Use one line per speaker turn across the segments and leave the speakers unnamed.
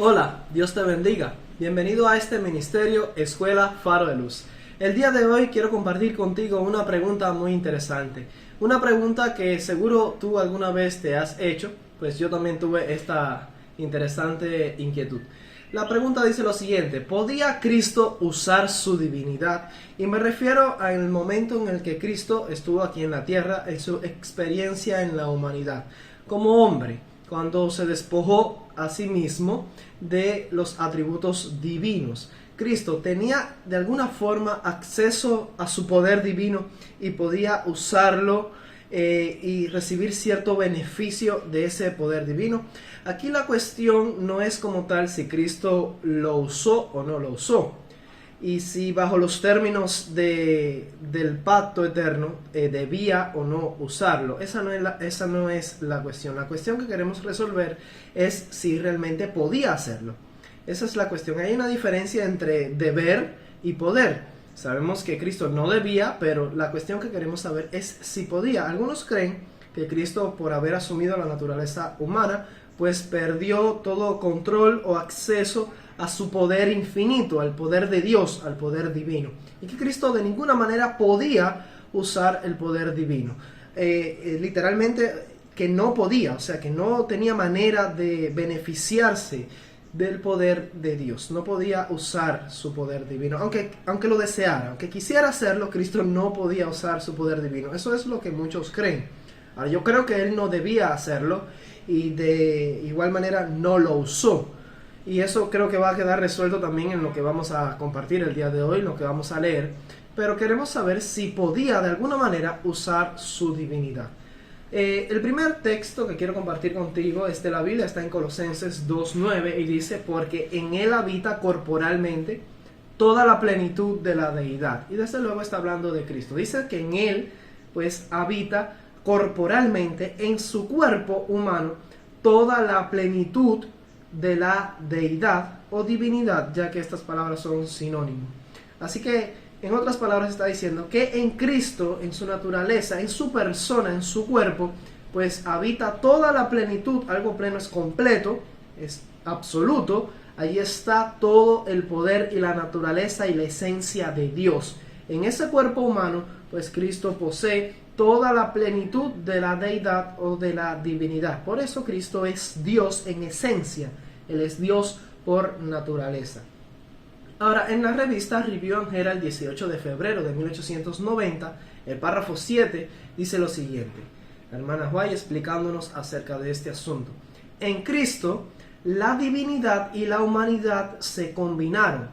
Hola, Dios te bendiga. Bienvenido a este ministerio Escuela Faro de Luz. El día de hoy quiero compartir contigo una pregunta muy interesante. Una pregunta que seguro tú alguna vez te has hecho, pues yo también tuve esta interesante inquietud. La pregunta dice lo siguiente: ¿podía Cristo usar su divinidad? Y me refiero al momento en el que Cristo estuvo aquí en la tierra, en su experiencia en la humanidad, como hombre, cuando se despojó a sí mismo de los atributos divinos. Cristo tenía de alguna forma acceso a su poder divino y podía usarlo y recibir cierto beneficio de ese poder divino. Aquí la cuestión no es como tal si Cristo lo usó o no lo usó, y si bajo los términos del pacto eterno debía o no usarlo. Esa no es la cuestión. La cuestión que queremos resolver es si realmente podía hacerlo. Esa es la cuestión. Hay una diferencia entre deber y poder. Sabemos que Cristo no debía, pero la cuestión que queremos saber es si podía. Algunos creen que Cristo, por haber asumido la naturaleza humana, pues perdió todo control o acceso a su poder infinito, al poder de Dios, al poder divino, y que Cristo de ninguna manera podía usar el poder divino. Literalmente que no podía, o sea que no tenía manera de beneficiarse del poder de Dios, no podía usar su poder divino, aunque lo deseara, aunque quisiera hacerlo. Cristo no podía usar su poder divino. Eso es lo que muchos creen. Ahora, yo creo que él no debía hacerlo y de igual manera no lo usó. Y eso creo que va a quedar resuelto también en lo que vamos a compartir el día de hoy, lo que vamos a leer. Pero queremos saber si podía de alguna manera usar su divinidad. El primer texto que quiero compartir contigo es de la Biblia, está en Colosenses 2:9 y dice: porque en él habita corporalmente toda la plenitud de la deidad. Y desde luego está hablando de Cristo. Dice que en él pues habita corporalmente, en su cuerpo humano, toda la plenitud de la deidad o divinidad, ya que estas palabras son sinónimos. Así que, en otras palabras, está diciendo que en Cristo, en su naturaleza, en su persona, en su cuerpo, pues habita toda la plenitud. Algo pleno es completo, es absoluto. Ahí está todo el poder y la naturaleza y la esencia de Dios. En ese cuerpo humano, pues Cristo posee toda la plenitud de la deidad o de la divinidad. Por eso Cristo es Dios en esencia. Él es Dios por naturaleza. Ahora, en la revista Review and Herald, 18 de febrero de 1890, el párrafo 7 dice lo siguiente. La hermana White explicándonos acerca de este asunto. En Cristo, la divinidad y la humanidad se combinaron.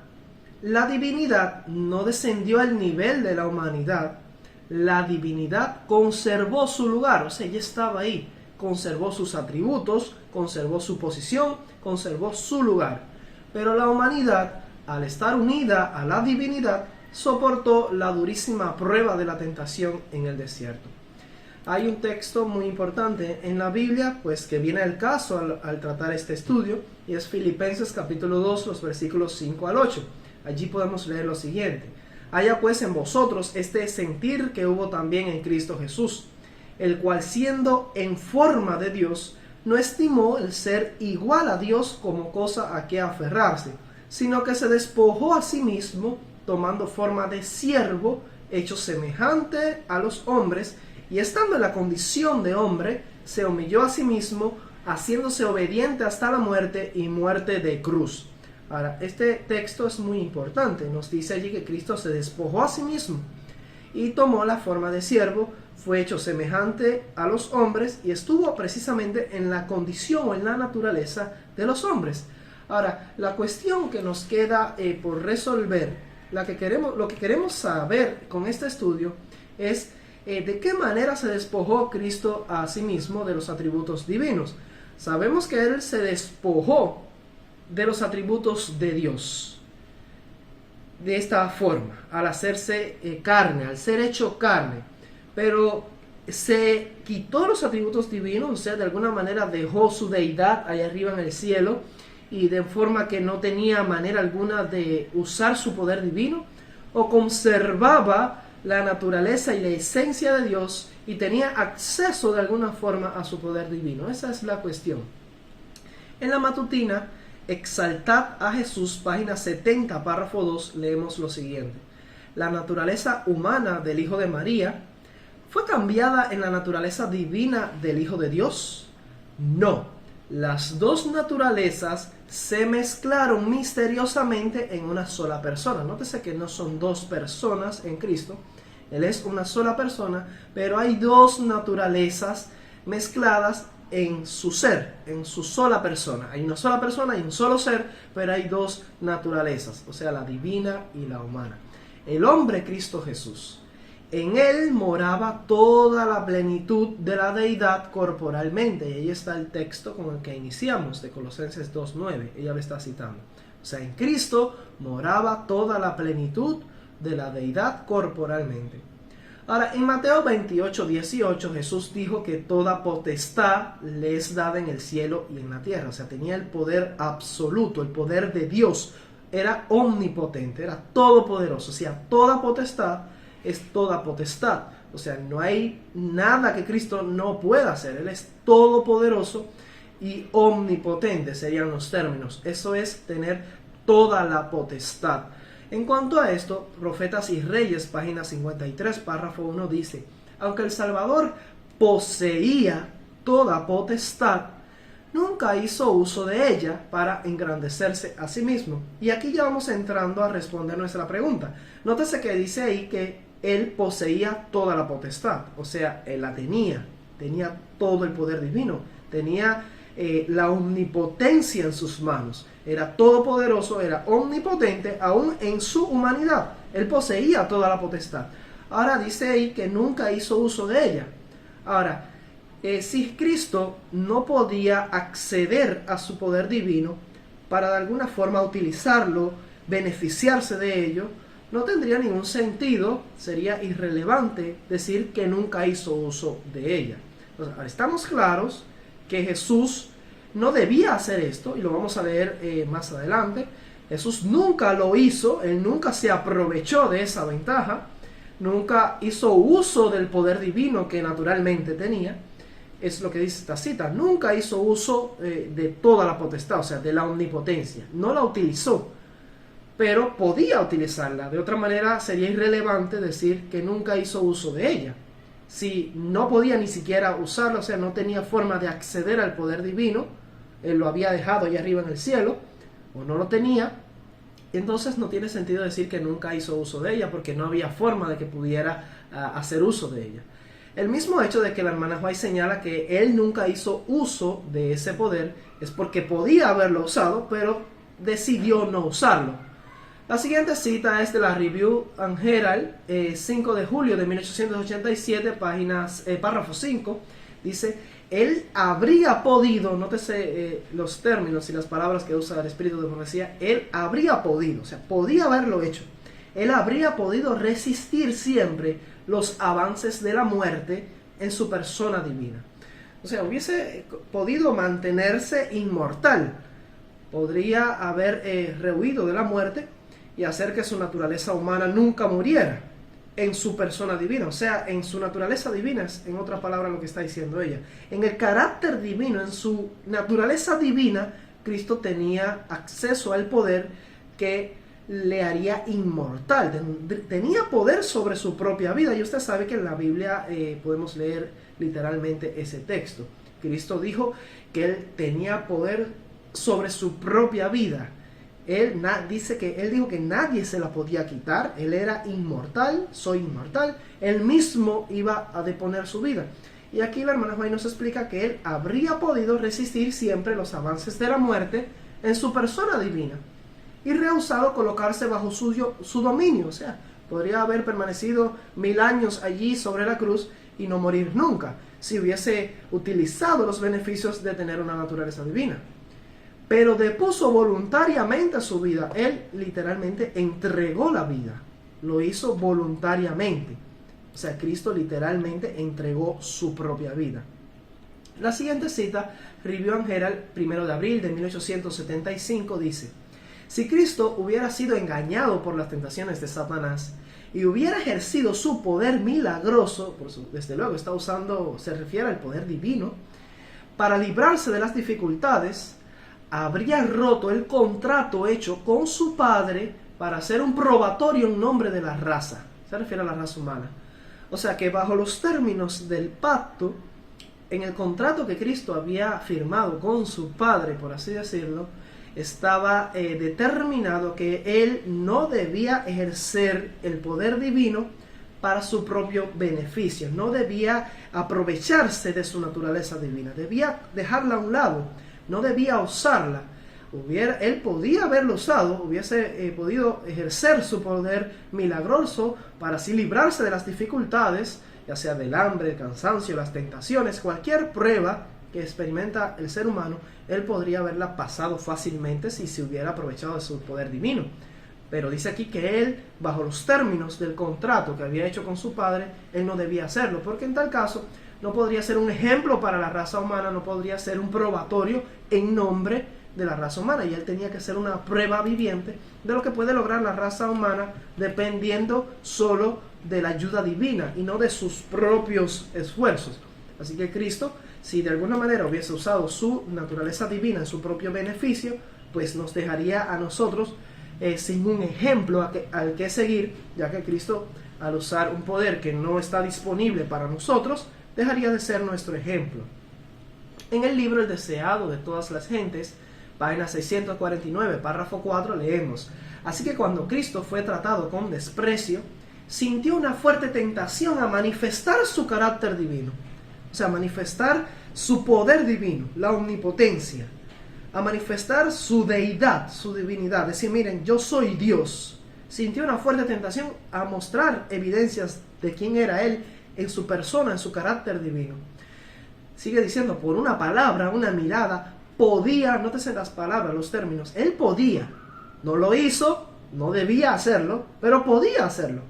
La divinidad no descendió al nivel de la humanidad. La divinidad conservó su lugar, o sea, ella estaba ahí, conservó sus atributos, conservó su posición, conservó su lugar. Pero la humanidad, al estar unida a la divinidad, soportó la durísima prueba de la tentación en el desierto. Hay un texto muy importante en la Biblia, pues que viene al caso al tratar este estudio, y es Filipenses capítulo 2, los versículos 5 al 8. Allí podemos leer lo siguiente: haya pues en vosotros este sentir que hubo también en Cristo Jesús, el cual siendo en forma de Dios, no estimó el ser igual a Dios como cosa a que aferrarse, sino que se despojó a sí mismo, tomando forma de siervo, hecho semejante a los hombres, y estando en la condición de hombre, se humilló a sí mismo, haciéndose obediente hasta la muerte y muerte de cruz. Ahora, este texto es muy importante. Nos dice allí que Cristo se despojó a sí mismo y tomó la forma de siervo, fue hecho semejante a los hombres y estuvo precisamente en la condición o en la naturaleza de los hombres. Ahora, la cuestión que nos queda por resolver, lo que queremos saber con este estudio es de qué manera se despojó Cristo a sí mismo de los atributos divinos. Sabemos que Él se despojó de los atributos de Dios de esta forma, al hacerse carne, al ser hecho carne, pero se quitó los atributos divinos, o sea, de alguna manera dejó su deidad allá arriba en el cielo, y de forma que no tenía manera alguna de usar su poder divino, o conservaba la naturaleza y la esencia de Dios y tenía acceso de alguna forma a su poder divino. Esa es la cuestión. En la matutina Exaltad a Jesús, página 70, párrafo 2, leemos lo siguiente. La naturaleza humana del Hijo de María ¿fue cambiada en la naturaleza divina del Hijo de Dios? No. Las dos naturalezas se mezclaron misteriosamente en una sola persona. Nótese que no son dos personas en Cristo. Él es una sola persona, pero hay dos naturalezas mezcladas en su ser, en su sola persona. Hay una sola persona y un solo ser, pero hay dos naturalezas, o sea, la divina y la humana. El hombre Cristo Jesús. En él moraba toda la plenitud de la deidad corporalmente. Y ahí está el texto con el que iniciamos, de Colosenses 2:9. Ella lo está citando. O sea, en Cristo moraba toda la plenitud de la deidad corporalmente. Ahora, en Mateo 28:18, Jesús dijo que toda potestad le es dada en el cielo y en la tierra. O sea, tenía el poder absoluto, el poder de Dios. Era omnipotente, era todopoderoso. O sea, toda potestad es toda potestad. O sea, no hay nada que Cristo no pueda hacer. Él es todopoderoso y omnipotente, serían los términos. Eso es tener toda la potestad. En cuanto a esto, Profetas y Reyes, página 53, párrafo 1, dice: aunque el Salvador poseía toda potestad, nunca hizo uso de ella para engrandecerse a sí mismo. Y aquí ya vamos entrando a responder nuestra pregunta. Nótese que dice ahí que él poseía toda la potestad, o sea, él la tenía todo el poder divino, tenía la omnipotencia en sus manos, era todopoderoso, era omnipotente, aún en su humanidad, él poseía toda la potestad. Ahora dice ahí que nunca hizo uso de ella. Ahora, si Cristo no podía acceder a su poder divino para de alguna forma utilizarlo, beneficiarse de ello, no tendría ningún sentido, sería irrelevante decir que nunca hizo uso de ella. Entonces, estamos claros que Jesús no debía hacer esto, y lo vamos a leer más adelante. Jesús nunca lo hizo, él nunca se aprovechó de esa ventaja, nunca hizo uso del poder divino que naturalmente tenía. Es lo que dice esta cita, nunca hizo uso de toda la potestad, o sea, de la omnipotencia, no la utilizó, pero podía utilizarla. De otra manera sería irrelevante decir que nunca hizo uso de ella. Si no podía ni siquiera usarla, o sea, no tenía forma de acceder al poder divino, él lo había dejado allá arriba en el cielo, o no lo tenía, entonces no tiene sentido decir que nunca hizo uso de ella, porque no había forma de que pudiera hacer uso de ella. El mismo hecho de que la hermana White señala que él nunca hizo uso de ese poder es porque podía haberlo usado, pero decidió no usarlo. La siguiente cita es de la Review and Herald, 5 de julio de 1887, párrafo 5, dice: él habría podido, nótese los términos y las palabras que usa el espíritu de profecía, él habría podido, o sea, podía haberlo hecho, él habría podido resistir siempre los avances de la muerte en su persona divina. O sea, hubiese podido mantenerse inmortal, podría haber rehuido de la muerte y hacer que su naturaleza humana nunca muriera en su persona divina. O sea, en su naturaleza divina es, en otras palabras, lo que está diciendo ella. En el carácter divino, en su naturaleza divina, Cristo tenía acceso al poder que le haría inmortal. Tenía poder sobre su propia vida. Y usted sabe que en la Biblia podemos leer literalmente ese texto. Cristo dijo que él tenía poder sobre su propia vida. Él dijo que nadie se la podía quitar. Él era inmortal, soy inmortal. Él mismo iba a deponer su vida. Y aquí la hermana White nos explica que él habría podido resistir siempre los avances de la muerte en su persona divina y rehusado colocarse bajo su dominio. O sea, podría haber permanecido 1000 años allí sobre la cruz y no morir nunca, si hubiese utilizado los beneficios de tener una naturaleza divina. Pero depuso voluntariamente su vida. Él literalmente entregó la vida. Lo hizo voluntariamente. O sea, Cristo literalmente entregó su propia vida. La siguiente cita, Review and Herald, 1 de abril de 1875, dice: si Cristo hubiera sido engañado por las tentaciones de Satanás y hubiera ejercido su poder milagroso, por eso, desde luego se refiere al poder divino, para librarse de las dificultades, habría roto el contrato hecho con su padre para hacer un probatorio en nombre de la raza. Se refiere a la raza humana. O sea que bajo los términos del pacto, en el contrato que Cristo había firmado con su padre, por así decirlo, estaba determinado que él no debía ejercer el poder divino para su propio beneficio, no debía aprovecharse de su naturaleza divina, debía dejarla a un lado, no debía usarla. Él podía haberlo usado, hubiese podido ejercer su poder milagroso para así librarse de las dificultades, ya sea del hambre, el cansancio, las tentaciones, cualquier prueba que experimenta el ser humano, él podría haberla pasado fácilmente si se hubiera aprovechado de su poder divino. Pero dice aquí que él, bajo los términos del contrato que había hecho con su padre, él no debía hacerlo, porque en tal caso no podría ser un ejemplo para la raza humana, no podría ser un probatorio en nombre de la raza humana, y él tenía que ser una prueba viviente de lo que puede lograr la raza humana dependiendo solo de la ayuda divina y no de sus propios esfuerzos. Así que Cristo, si de alguna manera hubiese usado su naturaleza divina en su propio beneficio, pues nos dejaría a nosotros sin un ejemplo al que seguir, ya que Cristo, al usar un poder que no está disponible para nosotros, dejaría de ser nuestro ejemplo. En el libro El deseado de todas las gentes, página 649, párrafo 4, leemos: así que cuando Cristo fue tratado con desprecio, sintió una fuerte tentación a manifestar su carácter divino, o sea, manifestar su poder divino, la omnipotencia, a manifestar su deidad, su divinidad, decir, miren, yo soy Dios. Sintió una fuerte tentación a mostrar evidencias de quién era Él en su persona, en su carácter divino. Sigue diciendo, por una palabra, una mirada, podía, nótese las palabras, los términos, Él podía, no lo hizo, no debía hacerlo, pero podía hacerlo.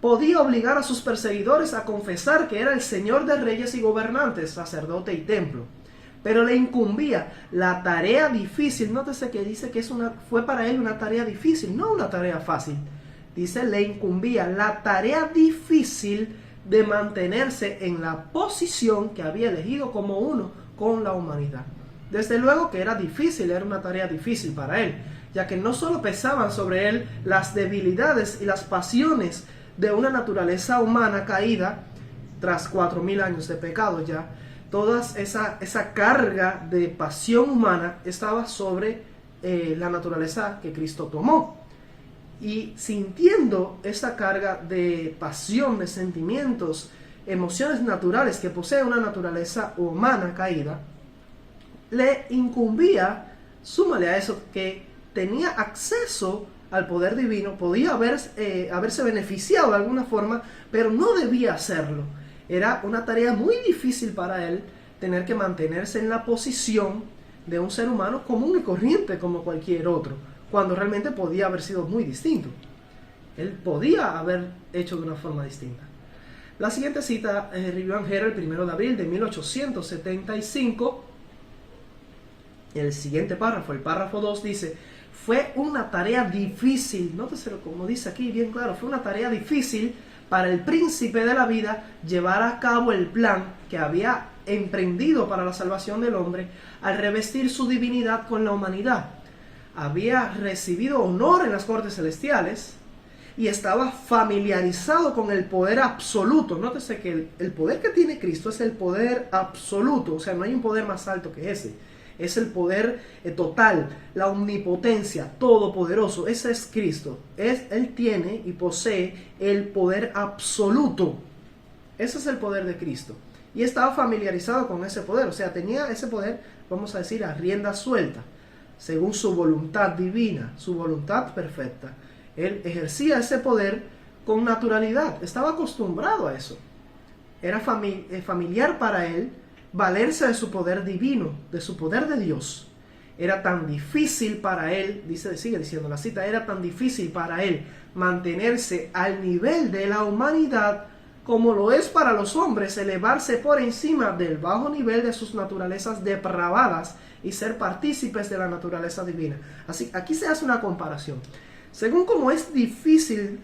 Podía obligar a sus perseguidores a confesar que era el Señor de reyes y gobernantes, sacerdote y templo. Pero le incumbía la tarea difícil. Nótese que dice que fue para él una tarea difícil, no una tarea fácil. Dice, le incumbía la tarea difícil de mantenerse en la posición que había elegido como uno con la humanidad. Desde luego que era difícil, era una tarea difícil para él, ya que no solo pesaban sobre él las debilidades y las pasiones de una naturaleza humana caída tras 4000 años de pecado ya, toda esa carga de pasión humana estaba sobre la naturaleza que Cristo tomó. Y sintiendo esa carga de pasión, de sentimientos, emociones naturales que posee una naturaleza humana caída, le incumbía, súmale a eso, que tenía acceso al poder divino, podía haberse beneficiado de alguna forma, pero no debía hacerlo. Era una tarea muy difícil para él tener que mantenerse en la posición de un ser humano común y corriente como cualquier otro, cuando realmente podía haber sido muy distinto. Él podía haber hecho de una forma distinta. La siguiente cita es de Review and Herald, el 1 de abril de 1875. El siguiente párrafo, el párrafo 2, dice: fue una tarea difícil, nótese como dice aquí bien claro, fue una tarea difícil para el príncipe de la vida llevar a cabo el plan que había emprendido para la salvación del hombre al revestir su divinidad con la humanidad. Había recibido honor en las cortes celestiales y estaba familiarizado con el poder absoluto. Nótese que el poder que tiene Cristo es el poder absoluto, o sea, no hay un poder más alto que ese. Es el poder total, la omnipotencia, todopoderoso. Ese es Cristo. Él tiene y posee el poder absoluto. Ese es el poder de Cristo. Y estaba familiarizado con ese poder. O sea, tenía ese poder, vamos a decir, a rienda suelta, según su voluntad divina, su voluntad perfecta. Él ejercía ese poder con naturalidad. Estaba acostumbrado a eso. Era familiar para él valerse de su poder divino, de su poder de Dios. Era tan difícil para él, sigue diciendo la cita, era tan difícil para él mantenerse al nivel de la humanidad como lo es para los hombres elevarse por encima del bajo nivel de sus naturalezas depravadas y ser partícipes de la naturaleza divina. Así, aquí se hace una comparación. Según como es difícil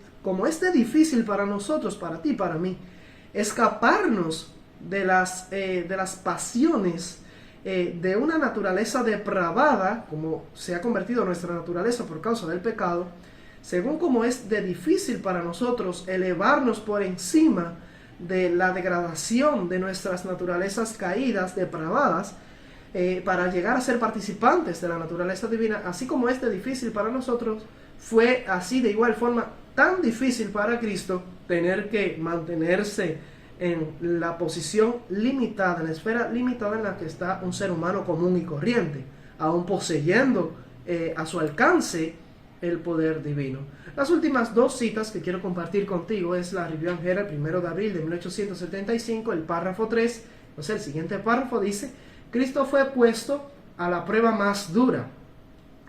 para nosotros, para ti, para mí, escaparnos de las pasiones de una naturaleza depravada, como se ha convertido nuestra naturaleza por causa del pecado, según como es de difícil para nosotros elevarnos por encima de la degradación de nuestras naturalezas caídas, depravadas, para llegar a ser participantes de la naturaleza divina, así como es de difícil para nosotros, fue así de igual forma tan difícil para Cristo tener que mantenerse en la posición limitada, en la esfera limitada en la que está un ser humano común y corriente, aún poseyendo a su alcance el poder divino. Las últimas dos citas que quiero compartir contigo es la Review and Herald, 1 de abril de 1875, el párrafo 3, o sea, el siguiente párrafo dice: Cristo fue puesto a la prueba más dura,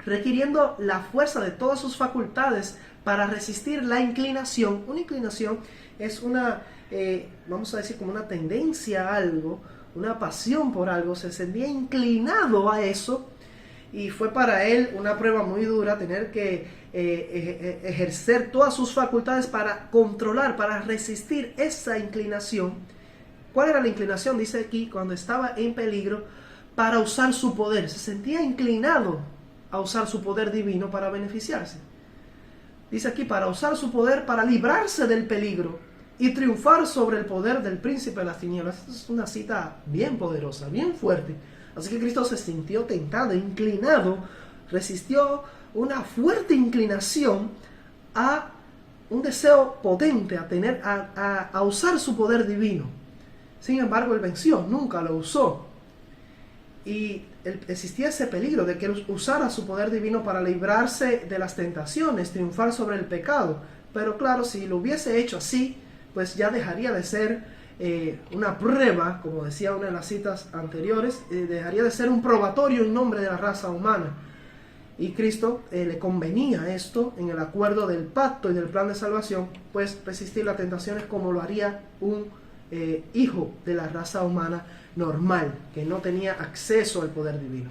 requiriendo la fuerza de todas sus facultades para resistir la inclinación. Una inclinación es una, vamos a decir, como una tendencia a algo, una pasión por algo. Se sentía inclinado a eso, y fue para él una prueba muy dura tener que ejercer todas sus facultades para controlar, para resistir esa inclinación. ¿Cuál era la inclinación? Dice aquí, cuando estaba en peligro, para usar su poder. Se sentía inclinado a usar su poder divino para beneficiarse. Dice aquí, para usar su poder para librarse del peligro y triunfar sobre el poder del príncipe de las tinieblas. Esta es una cita bien poderosa, bien fuerte. Así que Cristo se sintió tentado, inclinado, resistió una fuerte inclinación a un deseo potente, a usar su poder divino. Sin embargo, él venció, nunca lo usó. Y existía ese peligro de que usara su poder divino para librarse de las tentaciones, triunfar sobre el pecado. Pero claro, si lo hubiese hecho así, pues ya dejaría de ser una prueba, como decía una de las citas anteriores, dejaría de ser un probatorio en nombre de la raza humana. Y Cristo le convenía esto en el acuerdo del pacto y del plan de salvación, pues resistir las tentaciones como lo haría un hijo de la raza humana normal, que no tenía acceso al poder divino.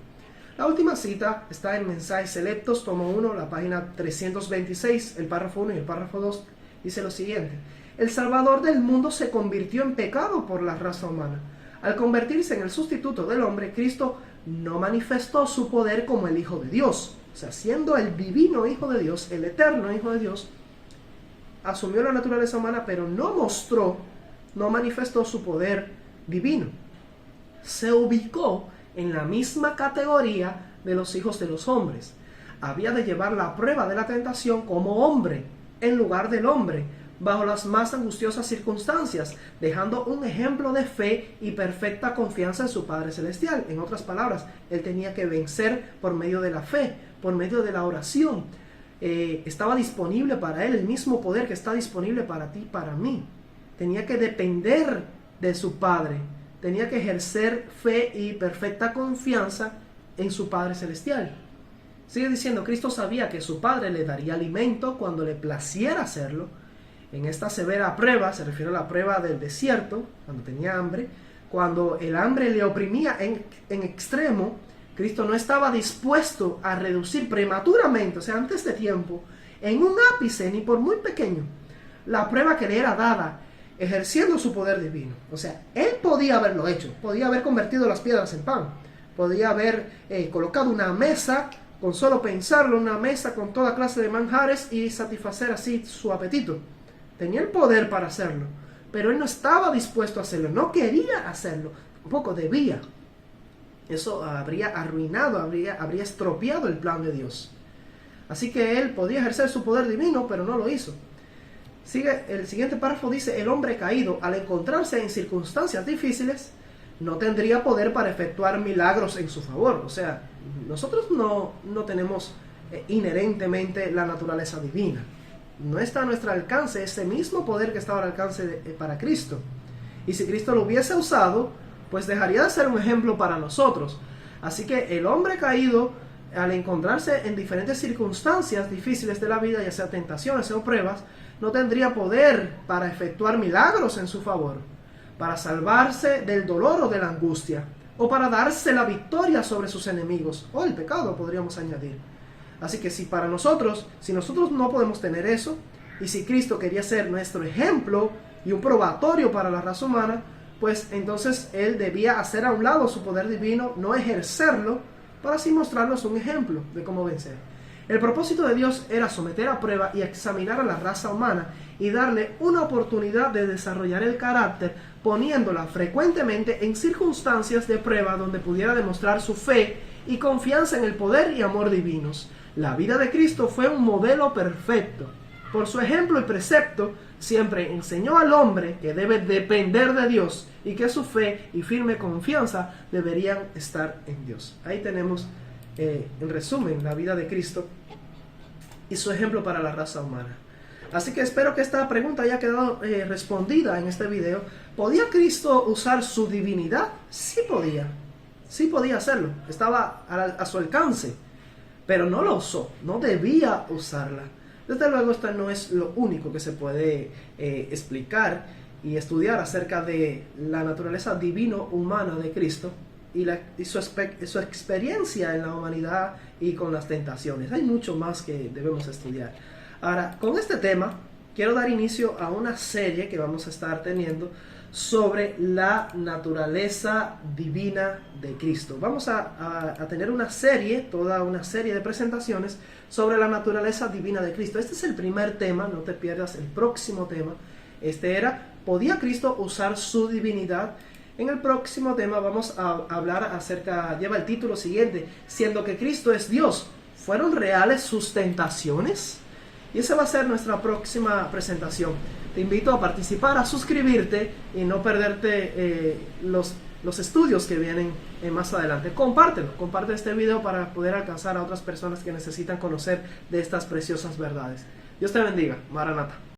La última cita está en Mensajes Selectos, tomo 1, la página 326, el párrafo 1 y el párrafo 2, dice lo siguiente: el Salvador del mundo se convirtió en pecado por la raza humana. Al convertirse en el sustituto del hombre, Cristo no manifestó su poder como el Hijo de Dios. O sea, siendo el divino Hijo de Dios, el eterno Hijo de Dios, asumió la naturaleza humana, pero no manifestó su poder divino. Se ubicó en la misma categoría de los hijos de los hombres. Había de llevar la prueba de la tentación como hombre, en lugar del hombre, bajo las más angustiosas circunstancias, dejando un ejemplo de fe y perfecta confianza en su Padre Celestial. En otras palabras, él tenía que vencer por medio de la fe, por medio de la oración. Estaba disponible para él el mismo poder que está disponible para ti, para mí. Tenía que depender de su Padre, tenía que ejercer fe y perfecta confianza en su Padre Celestial. Sigue diciendo, Cristo sabía que su Padre le daría alimento cuando le placiera hacerlo. En esta severa prueba, se refiere a la prueba del desierto, cuando tenía hambre, cuando el hambre le oprimía en extremo, Cristo no estaba dispuesto a reducir prematuramente, o sea, antes de tiempo, en un ápice, ni por muy pequeño, la prueba que le era dada, ejerciendo su poder divino. O sea, él podía haberlo hecho, podía haber convertido las piedras en pan, podía haber colocado una mesa, con solo pensarlo, una mesa con toda clase de manjares y satisfacer así su apetito. Tenía el poder para hacerlo, pero él no estaba dispuesto a hacerlo, no quería hacerlo, tampoco debía. Eso habría arruinado, habría estropeado el plan de Dios. Así que él podía ejercer su poder divino, pero no lo hizo. Sigue, el siguiente párrafo dice, el hombre caído, al encontrarse en circunstancias difíciles, no tendría poder para efectuar milagros en su favor. O sea, nosotros no tenemos inherentemente la naturaleza divina. No está a nuestro alcance ese mismo poder que estaba al alcance para Cristo. Y si Cristo lo hubiese usado, pues dejaría de ser un ejemplo para nosotros. Así que el hombre caído, al encontrarse en diferentes circunstancias difíciles de la vida, ya sea tentaciones o pruebas, no tendría poder para efectuar milagros en su favor, para salvarse del dolor o de la angustia, o para darse la victoria sobre sus enemigos, o el pecado podríamos añadir. Así que si nosotros no podemos tener eso, y si Cristo quería ser nuestro ejemplo y un probatorio para la raza humana, pues entonces Él debía hacer a un lado su poder divino, no ejercerlo, para así mostrarnos un ejemplo de cómo vencer. El propósito de Dios era someter a prueba y examinar a la raza humana y darle una oportunidad de desarrollar el carácter, poniéndola frecuentemente en circunstancias de prueba donde pudiera demostrar su fe y confianza en el poder y amor divinos. La vida de Cristo fue un modelo perfecto. Por su ejemplo y precepto, siempre enseñó al hombre que debe depender de Dios y que su fe y firme confianza deberían estar en Dios. Ahí tenemos, en resumen, la vida de Cristo y su ejemplo para la raza humana. Así que espero que esta pregunta haya quedado respondida en este video. ¿Podía Cristo usar su divinidad? Sí podía hacerlo, estaba a su alcance, pero no lo usó, no debía usarla. Desde luego, esto no es lo único que se puede explicar y estudiar acerca de la naturaleza divino-humana de Cristo y su experiencia en la humanidad y con las tentaciones. Hay mucho más que debemos estudiar. Ahora, con este tema, quiero dar inicio a una serie que vamos a estar teniendo sobre la naturaleza divina de Cristo. Vamos a tener toda una serie de presentaciones sobre la naturaleza divina de Cristo. Este es el primer tema, no te pierdas el próximo tema. ¿Podía Cristo usar su divinidad? En el próximo tema vamos a hablar lleva el título siguiente, siendo que Cristo es Dios, ¿fueron reales sus tentaciones? Y esa va a ser nuestra próxima presentación. Te invito a participar, a suscribirte y no perderte los estudios que vienen más adelante. Comparte este video para poder alcanzar a otras personas que necesitan conocer de estas preciosas verdades. Dios te bendiga. Maranata.